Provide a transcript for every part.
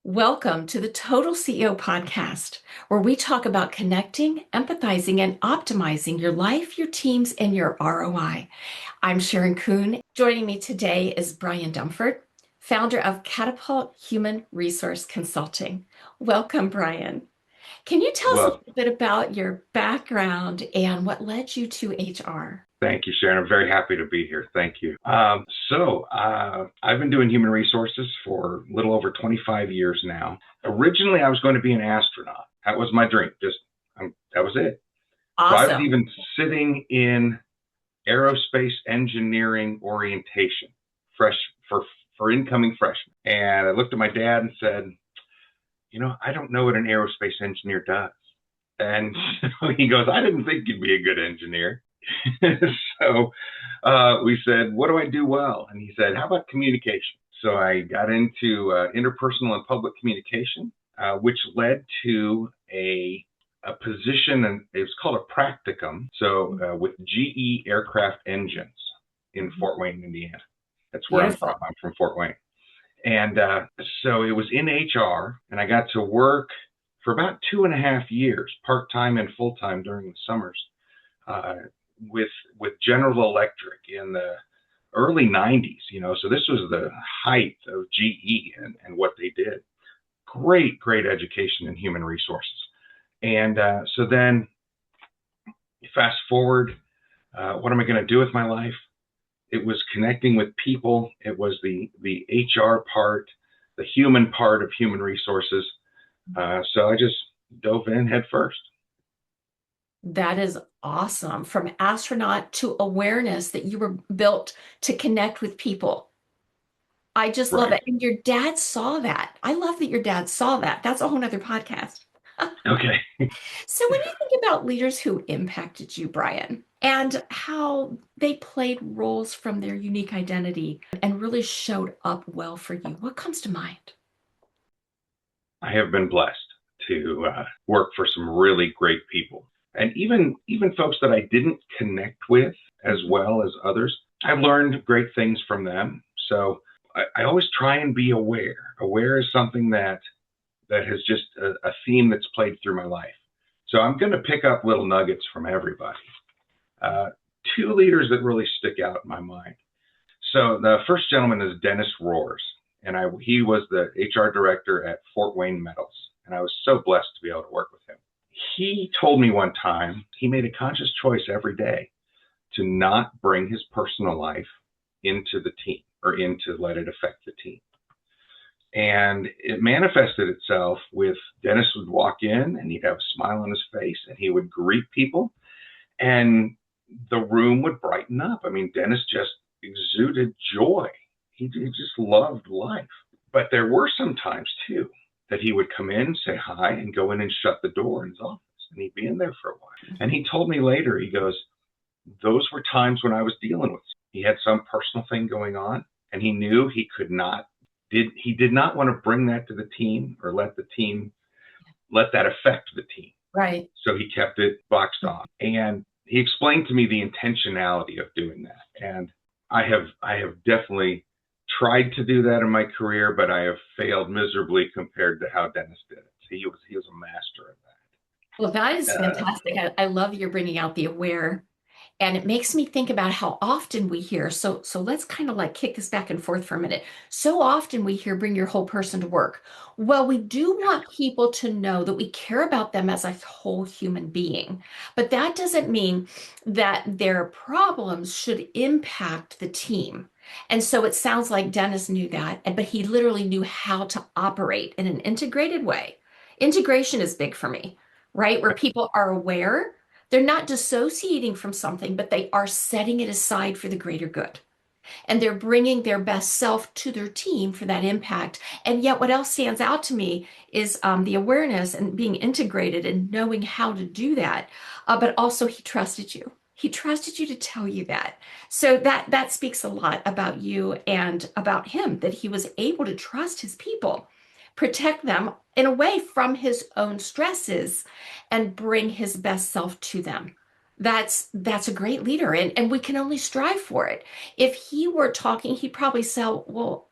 Welcome to the Total CEO podcast, where we talk about connecting, empathizing, and optimizing your life, your teams, and your ROI. I'm Sharon Kuhn. Joining me today is Brian Dumford, founder of Catapult Human Resource Consulting. Welcome, Brian. Can you tell us a Well, little bit about your background and what led you to HR? thank you, Sharon. I'm very happy to be here. Thank you. I've been doing human resources for a little over 25 years now. Originally, I was going to be an astronaut. That was my dream. That was it. So I was Awesome. even sitting in aerospace engineering orientation, fresh for incoming freshmen. And I looked at my dad and said, I don't know what an aerospace engineer does. And he goes, I didn't think you'd be a good engineer. so we said, what do I do well? And he said, how about communication? So I got into interpersonal and public communication, which led to a position, and it was called a practicum. So with GE aircraft engines in Fort Wayne, Indiana. That's where I'm from. Beautiful. I'm from Fort Wayne. And so it was in HR, and I got to work for about 2.5 years, part-time and full-time during the summers, uh, with General Electric in the early 90s. So this was the height of GE and what they did. Great education in human resources. And so then fast forward, what am I going to do with my life? It was connecting with people. It was the HR part, the human part of human resources. So I just dove in head first. That is awesome. From astronaut to awareness that you were built to connect with people. I just love Right. it. And your dad saw that. I love that your dad saw that. That's a whole nother podcast. Okay. So when you think about leaders who impacted you, Brian, and how they played roles from their unique identity and really showed up well for you, what comes to mind? I have been blessed to work for some really great people, and even folks that I didn't connect with as well as others. I've learned great things from them. So I always try and be aware. Aware is something that has just a theme that's played through my life. So I'm going to pick up little nuggets from everybody. Uh, Two leaders that really stick out in my mind. So the first gentleman is Dennis Roars, and he was the HR director at Fort Wayne Metals, and I was so blessed to be able to work with him. He told me one time he made a conscious choice every day to not bring his personal life into the team or into let it affect the team. And it manifested itself with Dennis would walk in and he'd have a smile on his face and he would greet people and the room would brighten up. I mean, Dennis just exuded joy. He just loved life. But there were some times too that he would come in, say hi, and go in and shut the door in his office. And he'd be in there for a while. And he told me later, he goes, those were times when I was dealing with. He had some personal thing going on, and he knew he could not. He did not want to bring that to the team or let that affect the team. Right. So he kept it boxed off. And he explained to me the intentionality of doing that. And I have definitely tried to do that in my career, but I have failed miserably compared to how Dennis did it. He was a master of Well, that is that. fantastic. I love you're bringing out the aware. And it makes me think about how often we hear, so let's kind of like kick this back and forth for a minute. So often we hear bring your whole person to work. Well, we do want people to know that we care about them as a whole human being, but that doesn't mean that their problems should impact the team. And so it sounds like Dennis knew that, but he literally knew how to operate in an integrated way. Integration is big for me, right? Where people are aware they're not dissociating from something, but they are setting it aside for the greater good. And they're bringing their best self to their team for that impact. And yet, what else stands out to me is the awareness and being integrated and knowing how to do that. But also, he trusted you. He trusted you to tell you that. So that speaks a lot about you and about him, that he was able to trust his people, protect them in a way from his own stresses, and bring his best self to them. That's a great leader, and we can only strive for it. If he were talking, he'd probably say, well,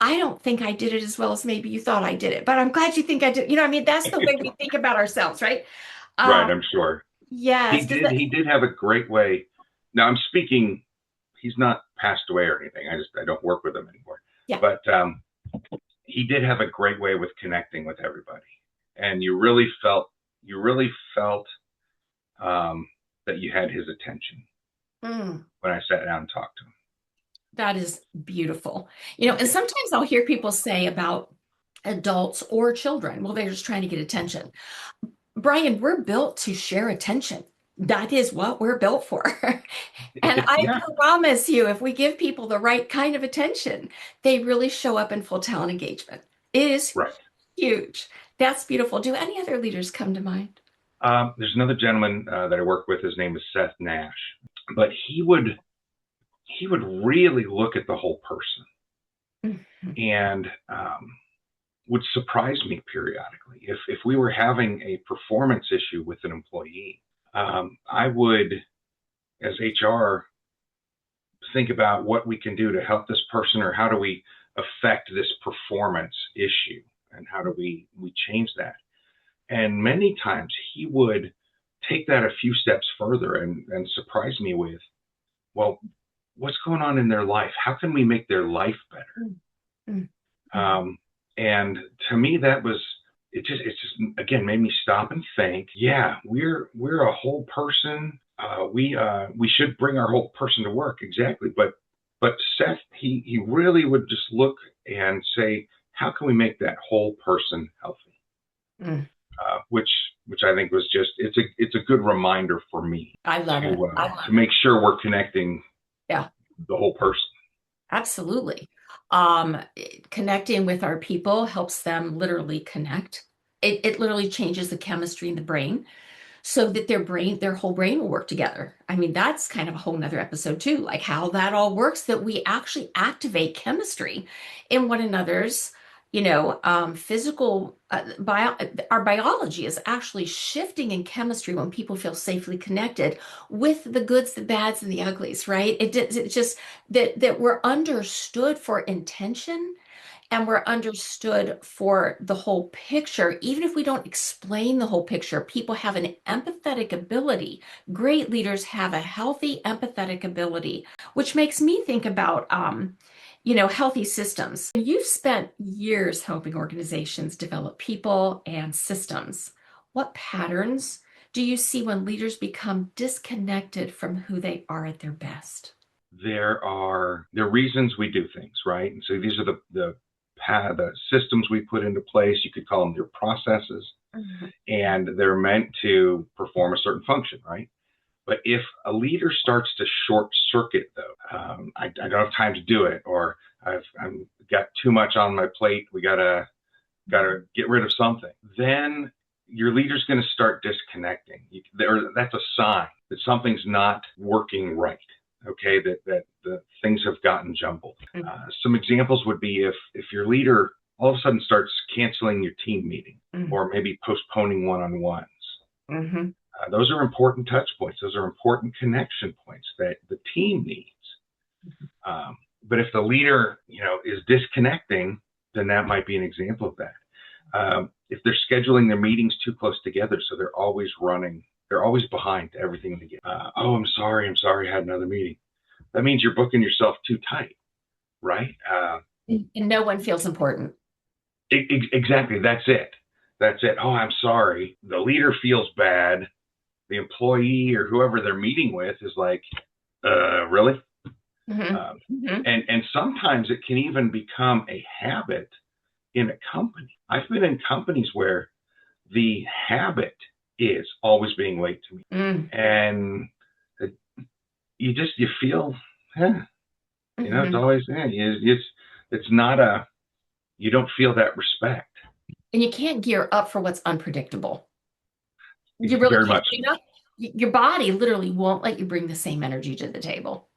I don't think I did it as well as maybe you thought I did it, but I'm glad you think I did. I mean, that's the way we think about ourselves, right? Right, Um, I'm sure. yes. Does that, He did have a great way. Now I'm speaking, he's not passed away or anything. I don't work with him anymore. yeah. But he did have a great way with connecting with everybody. And you really felt that you had his attention Mm, when I sat down and talked to him. that is beautiful. And Yeah. sometimes I'll hear people say about adults or children, well, they're just trying to get attention. Brian, we're built to share attention. That is what we're built for. And I Yeah. promise you, if we give people the right kind of attention, they really show up in full talent engagement. It is Right. huge. That's beautiful. Do any other leaders come to mind? There's another gentleman that I work with. His name is Seth Nash, but he would really look at the whole person Mhm. and would surprise me periodically. If we were having a performance issue with an employee, I would, as HR, think about what we can do to help this person, or how do we affect this performance issue, and how do we change that. And many times he would take that a few steps further and surprise me with, well, what's going on in their life? How can we make their life better? Mm, mm, mm. Um, and to me, it's just again made me stop and think. Yeah, we're a whole person. We should bring our whole person to work, exactly. But Seth, he really would just look and say, how can we make that whole person healthy? Mm. Which I think was just, it's a good reminder for me I love it. I to love it. make sure we're connecting Yeah, the whole person. absolutely. Connecting with our people helps them literally connect. It literally changes the chemistry in the brain so that their whole brain will work together. I mean, that's kind of a whole nother episode too, like how that all works, that we actually activate chemistry in one another's, physical, our biology is actually shifting in chemistry when people feel safely connected with the goods, the bads, and the uglies, right? It's just that we're understood for intention and we're understood for the whole picture. Even if we don't explain the whole picture, people have an empathetic ability. Great leaders have a healthy empathetic ability, which makes me think about, healthy systems. You've spent years helping organizations develop people and systems. What patterns do you see when leaders become disconnected from who they are at their best? There are reasons we do things, right? And so these are the systems we put into place. You could call them your processes, Mhm. and they're meant to perform a certain function, right? But if a leader starts to short circuit, though, I don't have time to do it, or I've got too much on my plate. We gotta get rid of something. Then your leader's going to start disconnecting. That's a sign that something's not working right. Okay, that the things have gotten jumbled. Some examples would be if your leader all of a sudden starts canceling your team meeting, Mhm. or maybe postponing one-on-ones. Mhm. Those are important touch points. Those are important connection points that the team needs. But if the leader, is disconnecting, then that might be an example of that. If they're scheduling their meetings too close together, so they're always running, they're always behind to everything together. Oh, I'm sorry, I had another meeting. That means you're booking yourself too tight, right? And no one feels important. Exactly. That's it. That's it. Oh, I'm sorry. The leader feels bad. The employee or whoever they're meeting with is like, really? Mhm. Um, Mhm. and sometimes it can even become a habit in a company. I've been in companies where the habit is always being late to me, Mm. and it, you feel, eh, it's Mhm. always, it's not you don't feel that respect. And you can't gear up for what's unpredictable. You really Very can't. much. Your body literally won't let you bring the same energy to the table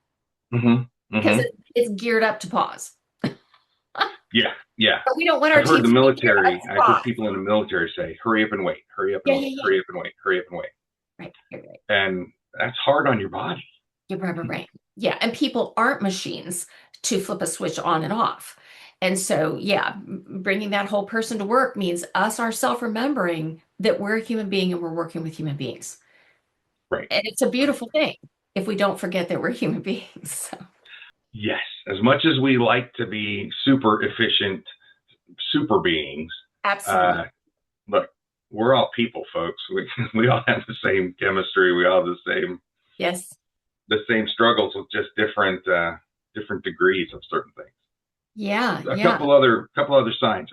Hmm. because Hmm. it's geared up to pause. Yeah, yeah. But we don't want our teams to be geared up to I've heard pause. people in the military say, hurry up and wait, hurry up Yeah, and yeah, wait, yeah. hurry up and wait, hurry up and wait. Right, right, right. And that's hard on your body. You're right, right, right. Yeah, and people aren't machines to flip a switch on and off. And so, yeah, bringing that whole person to work means us ourselves remembering that we're a human being and we're working with human beings. Right. And it's a Right. beautiful thing if we don't forget that we're human beings. So, Yes. As much as we like to be super efficient, super beings, uh, absolutely. look, we're all people, folks. We all have the same chemistry. We all have Yes. the same struggles with just different degrees of certain things. Yeah. A Yeah. couple other signs.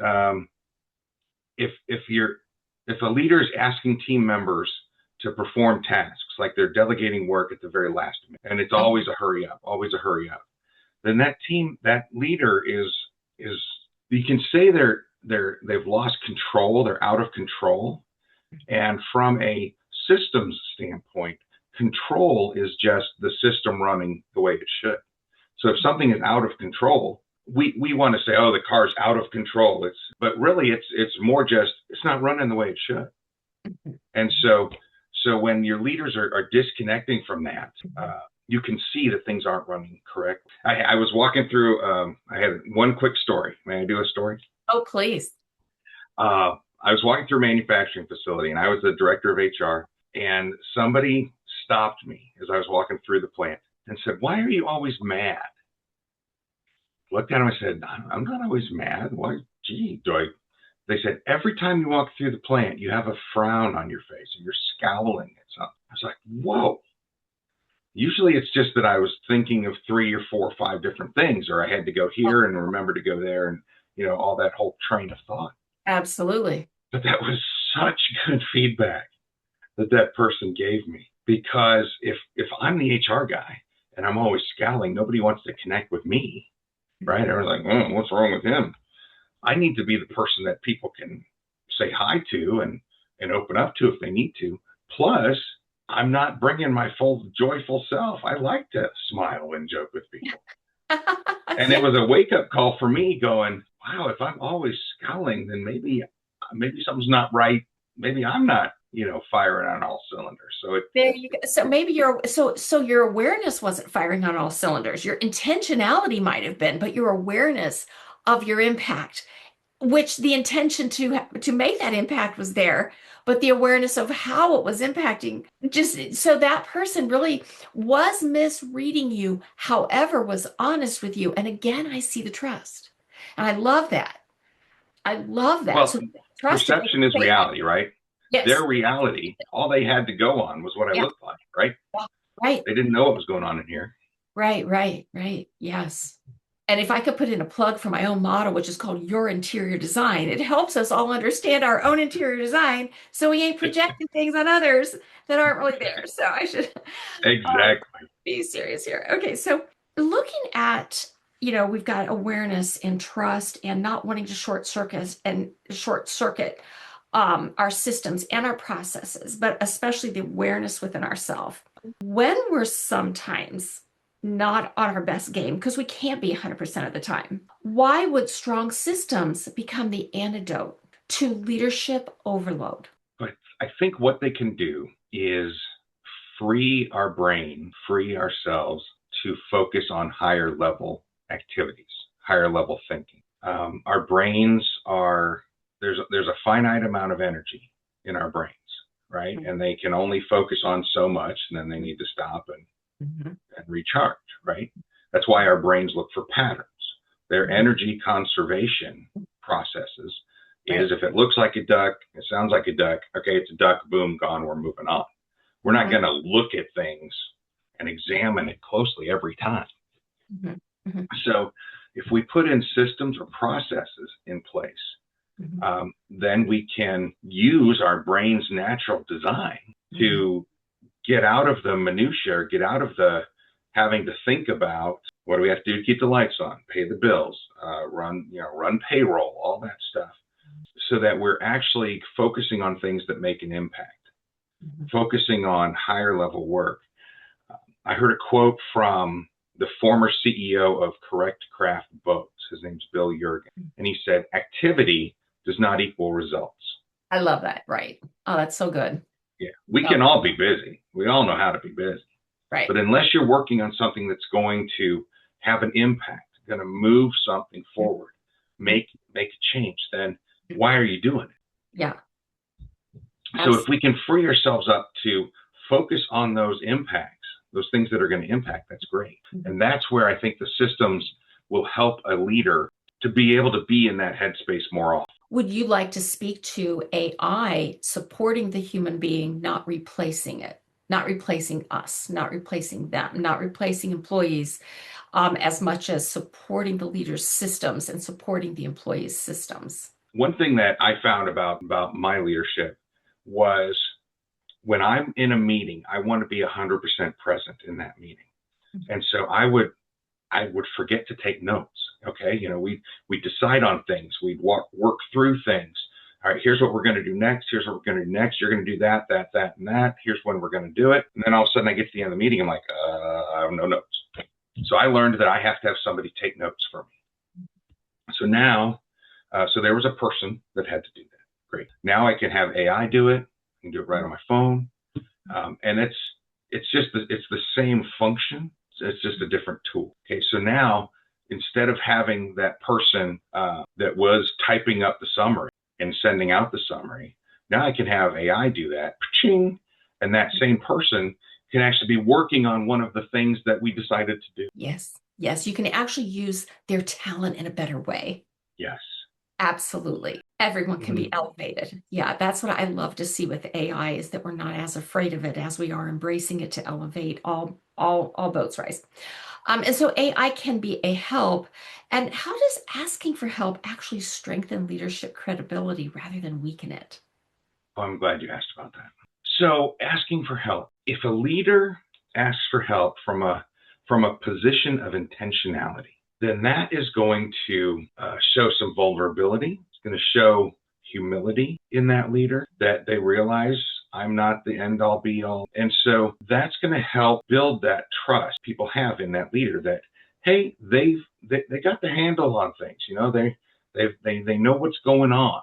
If you're if a leader is asking team members to perform tasks, like they're delegating work at the very last minute, and it's Oh, always a hurry up, then that leader is you can say they've lost control, they're out of control. And from a systems standpoint, control is just the system running the way it should. So if something is out of control, we want to say, oh, the car's out of control. But really it's more just it's not running the way it should. And so when your leaders are disconnecting from that, you can see that things aren't running correctly. I was walking through. I had one quick story. May I do a story? oh, please. I was walking through a manufacturing facility, and I was the director of HR. And somebody stopped me as I was walking through the plant and said, "Why are you always mad?" Looked at him. I said, "I'm not always mad. Why? Gee, do I?" They said, "Every time you walk through the plant, you have a frown on your face and you're scowling at something." I was like, "Whoa." Usually it's just that I was thinking of 3 or 4 or 5 different things, or I had to go Oh, here and remember to go there, and all that whole train of thought. absolutely. But that was such good feedback that person gave me, because if I'm the HR guy and I'm always scowling, nobody wants to connect with me, right? Everyone's like, "Oh, what's wrong with him?" I need to be the person that people can say hi to and open up to if they need to. Plus, I'm not bringing my full joyful self. I like to smile and joke with people. And it Yeah. was a wake up call for me, going, wow, if I'm always scowling, then maybe something's not right. Maybe I'm not, firing on all cylinders. So There you go. So maybe your awareness wasn't firing on all cylinders. Your intentionality might have been, but your awareness of your impact, which the intention to make that impact was there, but the awareness of how it was impacting, just so that person really was misreading you, however, was honest with you. And again, I see the trust. And I love that. I love that. well, So trust to make perception is a statement. reality, right? Their Yes. reality, all they had to go on was what I Yeah. looked like, right? Right. They didn't know what was going on in here. Right, right, right. Yes. And if I could put in a plug for my own model, which is called Your Interior Design, it helps us all understand our own interior design so we ain't projecting things on others that aren't really there. So I should Exactly. be serious here. Okay, so looking at, we've got awareness and trust and not wanting to short circuit our systems and our processes, but especially the awareness within ourselves. When we're sometimes not on our best game, because we can't be 100% of the time, why would strong systems become the antidote to leadership overload? But I think what they can do is free our brain, free ourselves to focus on higher level activities, higher level thinking. Our brains there's a finite amount of energy in our brains, right? And they can only focus on so much, and then they need to stop Mhm. and recharge, right? That's why our brains look for patterns. Their energy conservation processes is, Right. if it looks like a duck, it sounds like a duck, okay, it's a duck, boom, gone, we're moving on. We're not Mhm. going to look at things and examine it closely every time. Mhm. Mhm. So if we put in systems or processes in place, Mhm. then we can use our brain's natural design Mhm. to get out of the minutia, or get out of the having to think about what do we have to do to keep the lights on, pay the bills, run payroll, all that stuff, so that we're actually focusing on things that make an impact, Mhm. focusing on higher level work. I heard a quote from the former CEO of Correct Craft Boats. His name's Bill Jurgen. And he said, activity does not equal results. I love that. Right. Oh, that's so good. Yeah, we Oh, can all be busy. We all know how to be busy. right. But unless you're working on something that's going to have an impact, going to move something forward, make a change, then why are you doing it? Yeah, So if absolutely. we can free ourselves up to focus on those impacts, those things that are going to impact, that's great. And that's where I think the systems will help a leader to be able to be in that headspace more often. Would you like to speak to AI supporting the human being, not replacing it, not replacing us, not replacing them, not replacing employees, as much as supporting the leader's systems and supporting the employees' systems? One thing that I found about my leadership was when I'm in a meeting, I want to be 100% present in that meeting. And so I would forget to take notes. Okay, we decide on things, we'd work through things. All right, here's what we're going to do next. Here's what we're going to do next. You're going to do that, and that. Here's when we're going to do it. And then all of a sudden, I get to the end of the meeting. I'm like, I have no notes. So I learned that I have to have somebody take notes for me. So now, so there was a person that had to do that. Great. Now I can have AI do it. I can do it right on my phone, and it's the same function. It's just a different tool. Okay, so now instead of having that person that was typing up the summary and sending out the summary, now I can have AI do that, and that same person can actually be working on one of the things that we decided to do. Yes, yes, you can actually use their talent in a better way. Yes. Absolutely. Everyone can be Mhm. elevated. Yeah, that's what I love to see with AI is that we're not as afraid of it as we are embracing it to elevate all boats rise. And so AI can be a help. And how does asking for help actually strengthen leadership credibility rather than weaken it? Well, I'm glad you asked about that. So asking for help. If a leader asks for help from a position of intentionality, then that is going to show some vulnerability. It's going to show humility in that leader, that they realize I'm not the end all be all. And so that's going to help build that trust people have in that leader that, hey, they got the handle on things. They know what's going on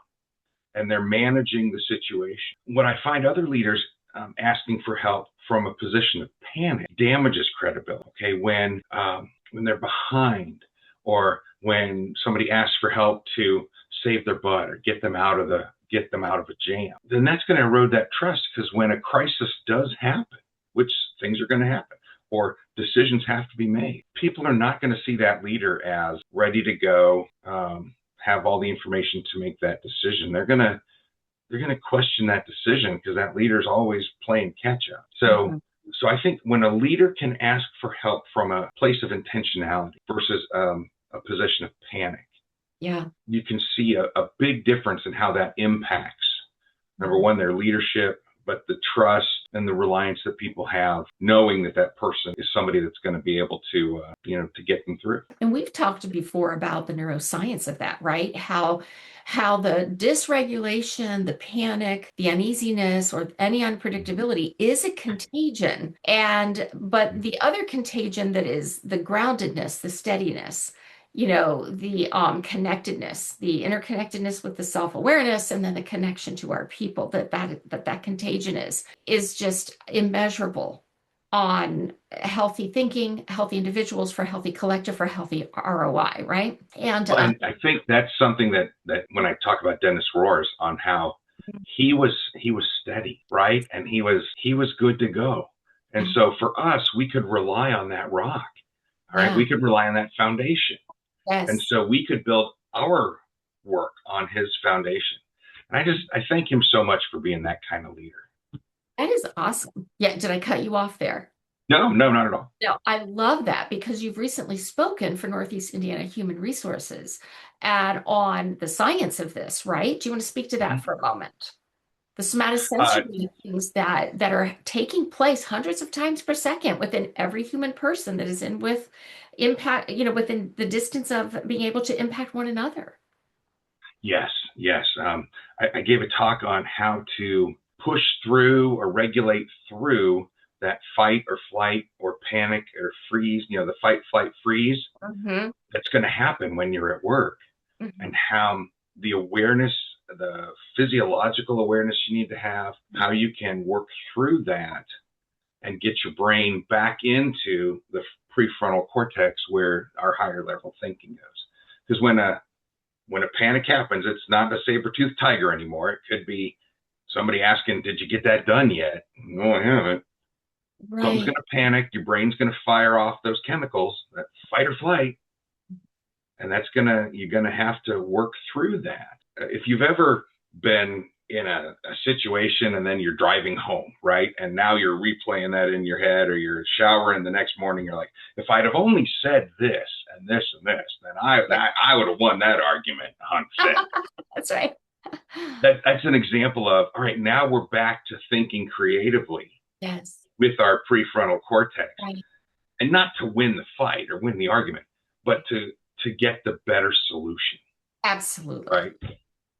and they're managing the situation. When I find other leaders asking for help from a position of panic, damages credibility. Okay, when they're behind, or when somebody asks for help to save their butt or get them out of a jam, then that's going to erode that trust, because when a crisis does happen, which things are going to happen, or decisions have to be made, people are not going to see that leader as ready to go, have all the information to make that decision. They're going to question that decision because that leader's always playing catch up. Mhm. So I think when a leader can ask for help from a place of intentionality versus a position of panic, Yeah. you can see a big difference in how that impacts, number one, their leadership, but the trust and the reliance that people have, knowing that that person is somebody that's going to be able to get them through. And we've talked before about the neuroscience of that, right? How the dysregulation, the panic, the uneasiness, or any unpredictability is a contagion. And but the other contagion that is the groundedness, the steadiness, the connectedness, the interconnectedness with the self-awareness, and then the connection to our people, that contagion is just immeasurable on healthy thinking, healthy individuals for healthy collective for healthy ROI, right? And Well, and I think that's something that when I talk about Dennis Roars on how he was steady, right? And he was good to go. And so for us, we could rely on that rock. All right. yeah, We could rely on that foundation. And yes, so we could build our work on his foundation. And I thank him so much for being that kind of leader. that is awesome. Yeah, did I cut you off there? No, no, not at all. No, I love that because you've recently spoken for Northeast Indiana Human Resources and on the science of this, right? Do you want to speak to that Mhm. for a moment? The Uh, somatosensory things that are taking place hundreds of times per second within every human person that is in with impact, within the distance of being able to impact one another. yes, yes. I gave a talk on how to push through or regulate through that fight or flight or panic or freeze, the fight, flight, freeze Hmm. that's going to happen when you're at work, and how the awareness, the physiological awareness you need to have, how you can work through that and get your brain back into the prefrontal cortex where our higher level thinking goes. Because when a panic happens, it's not a saber-toothed tiger anymore. It could be somebody asking, did you get that done yet? No, I haven't. Something's Right. going to panic. Your brain's going to fire off those chemicals, that fight or flight. And you're going to have to work through that. If you've ever been in a situation and then you're driving home, right? And now you're replaying that in your head, or you're showering the next morning, you're like, if I'd have only said this and this and this, then Yeah. I would have won that argument 100%. That's right. That's an example of, all right, now we're back to thinking creatively Yes. with our prefrontal cortex, Right. and not to win the fight or win the argument, but to get the better solution, Absolutely. right?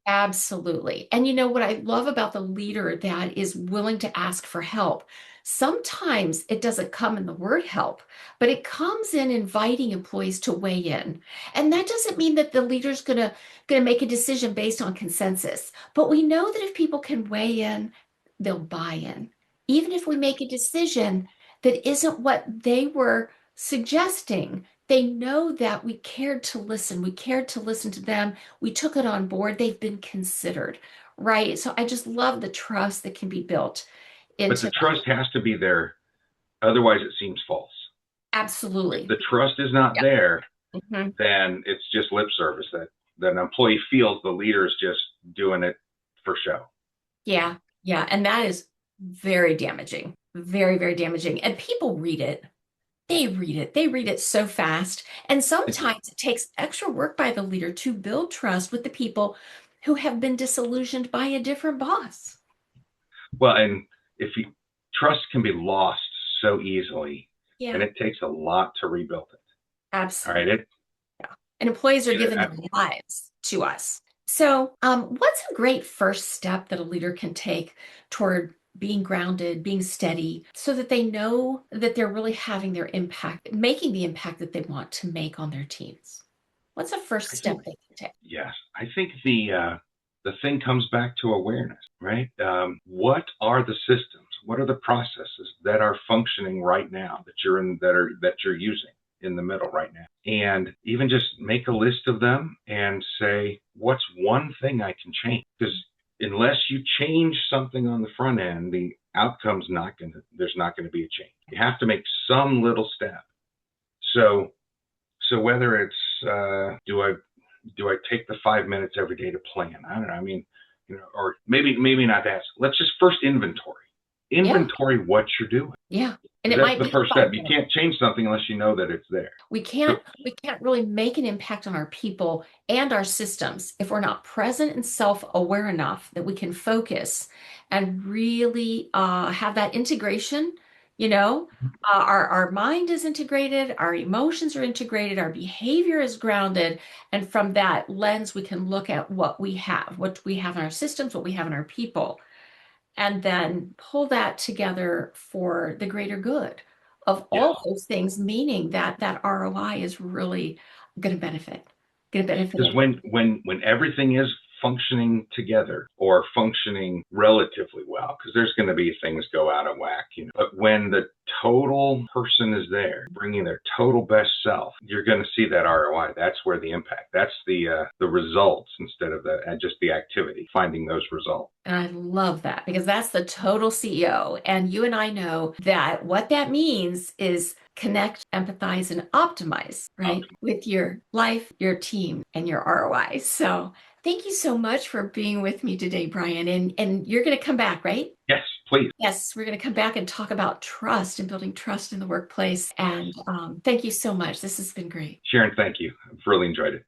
Absolutely. And you know what I love about the leader that is willing to ask for help? Sometimes it doesn't come in the word help, but it comes in inviting employees to weigh in. And that doesn't mean that the leader's gonna make a decision based on consensus. But we know that if people can weigh in, they'll buy in. Even if we make a decision that isn't what they were suggesting, they know that we cared to listen. We cared to listen to them. We took it on board. They've been considered, right? So I just love the trust that can be built But into the that. trust has to be there. Otherwise, it seems false. If Absolutely. the trust is not Yeah. there, Mhm. then it's just lip service that an employee feels the leader is just doing it for show. Yeah. Yeah. And that is very damaging. Very, very damaging. And people read it. They read it. They read it so fast. And They do. sometimes it takes extra work by the leader to build trust with the people who have been disillusioned by a different boss. Well, and if you trust can be lost so easily, and Yeah, it takes a lot to rebuild it. All right. absolutely. Yeah. And employees are giving I, their lives to us. So, what's a great first step that a leader can take toward being grounded, being steady, so that they know that they're really having their impact, making the impact that they want to make on their teams? What's a first I step think they can take? yes. I think the thing comes back to awareness, right? What are the systems? What are the processes that are functioning right now that you're using in the middle right now? And even just make a list of them and say, what's one thing I can change? Because unless you change something on the front end, the outcome's not going to. There's not going to be a change. You have to make some little step. So whether it's do I take the 5 minutes every day to plan? I don't know. I mean, or maybe not that. Let's just first Yeah, inventory what you're doing, yeah. And because it that's might the be first step. You 5 minutes. can't change something unless you know that it's there. We So can't we can't really make an impact on our people and our systems if we're not present and self-aware enough that we can focus and really have that integration. You know, our mind is integrated, our emotions are integrated, our behavior is grounded, and from that lens, we can look at what we have in our systems, what we have in our people, and then pull that together for the greater good of yes, all those things, meaning that that ROI is really going to benefit because everyone. when everything is functioning together or functioning relatively well, because there's going to be things go out of whack, but when the total person is there bringing their total best self, you're going to see that ROI. That's where the impact, that's the results, instead of just the activity, finding those results. And I love that because that's the total CEO. And you and I know that what that means is connect, empathize, and optimize, right? With your life, your team, and your ROI. So thank you so much for being with me today, Brian. And you're going to come back, right? Yes, please. Yes, we're going to come back and talk about trust and building trust in the workplace. Yes. And thank you so much. This has been great. Sharon, thank you. I've really enjoyed it.